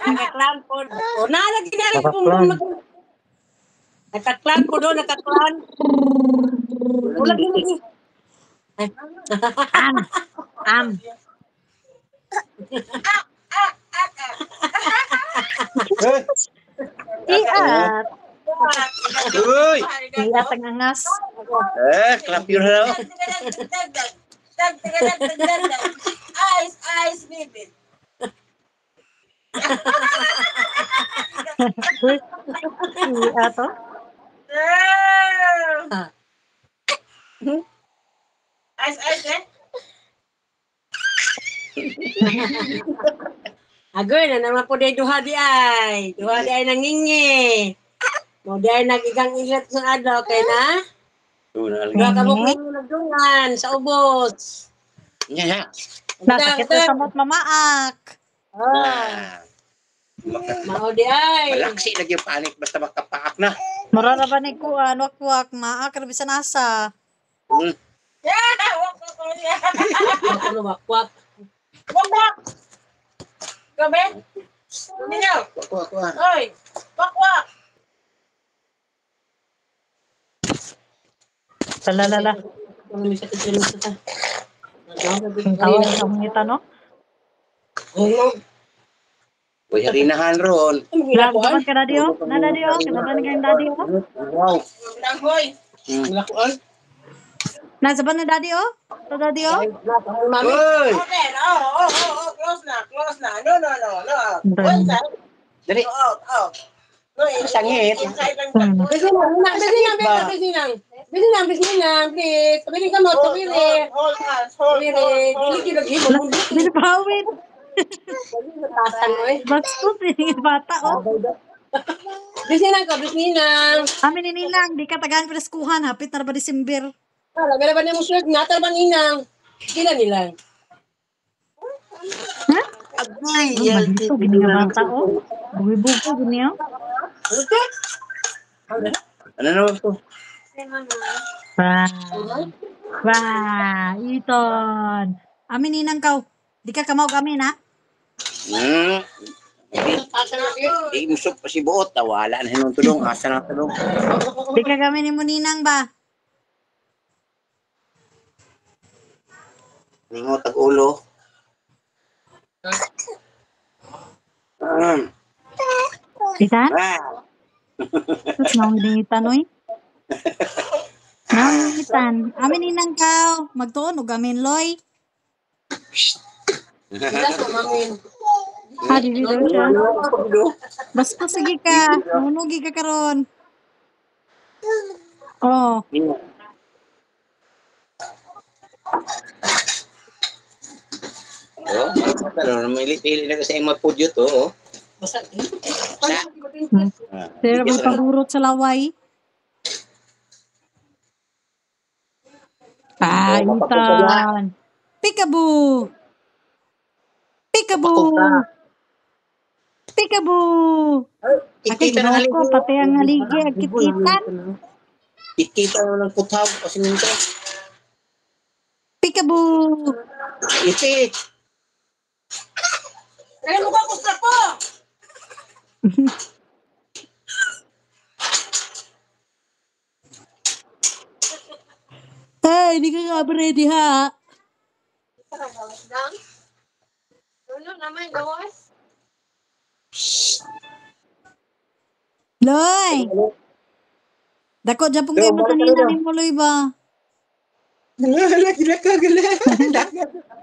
Nakaklan po. O, nalagi na rin kung Nakaklan. nakaklan po doon, nakaklan. Wala lagi. Am. Iat. Uy! Iat ang angas. Clap your hands. Ice, baby. Uy. Iat oh. Ice, eh? Agoy na naman po day duha di ay. Duha di ay nangingi. Mo di ay nagigang ilat sa adlaw kay na. Duha ka mo nagdungan sa ubos. Nya. Nasakit na sa mot mamaak. Ah, mao di ay. Malaksi lagi yung panik basta makapaak na. Mura na ba ni kuan wakwak maak ra bisan asa. Ano ba? Kwak. Kwak. Gabi? Ninyo. Ako. Oy, kwak. Talalala. Ano mi sa kitchen sa ta? Ang tawag sa ngita no. Uy, harinahan ron. Laban ka daddy oh. Na daddy oh. Laban ka daddy oh. Wow. Hoy. Lakuan. Nasa ba na daddy oh? To daddy oh. Mami. Uy! Okay, close na. No. One side. Dali. Oh. No, Sangit. inside lang. Busy nang, please. Tabili ka mo, tabili. Hold hands. Dili lagi mo. Dili pawid. Tasan mo eh. Bastos yung bata oh. Busy nang. Amin ni Nilang, di ka tagaan preskuhan, hapit na ba December? Lagay na ba niya mo shirt? Natal ba ninang? Sila nila. Ha? Agay, Malito, gini nga bata oh. Buhi-buhi, gini oh. Ano naman po? Iton. Amin Ninang kau. Di ka kamaw kami na? Di musok pa si buot. Wala na hinong tulong. Asa na tulong. Di ka kami ni mo Ninang ba? Ningot ang ulo. Itan? Tapos nangingitan oy. Nangingitan. Amin Ninang kau. Magtuon o gamin loy. Sila sa mamin. Di daw siya. Basta sige ka. Nunugi ka karon. Oh. Pero namili-pili na kasi yung mapudyo to. Basta. Pero magpagurot sa laway. Itan. Peekaboo. Ikita na ko, pati ang haligi, agkititan. Ikita na ng putaw kasi nito. Peekaboo. Iti. Kaya mo ba kusla po? Hey, hindi ka nga ready ha. Ano naman, gawas? Loy! Dako dyan pong kayo matanina ni mo, Loy ba? Lagi na kagala.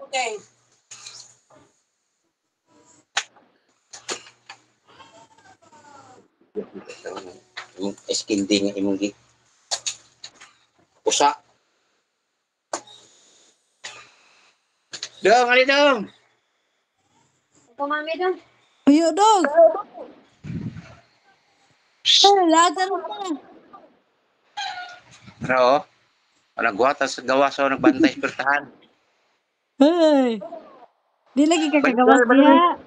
Okay. Yung eskindi nga imong gi. Usa. Dong, ali dong. Ito, mami dong. Ayo, dog! Lagan mo pa. Pero, nagwata sa gawas o nagbantay sa pertahan. Hey! Di lagi ka kagawas diha.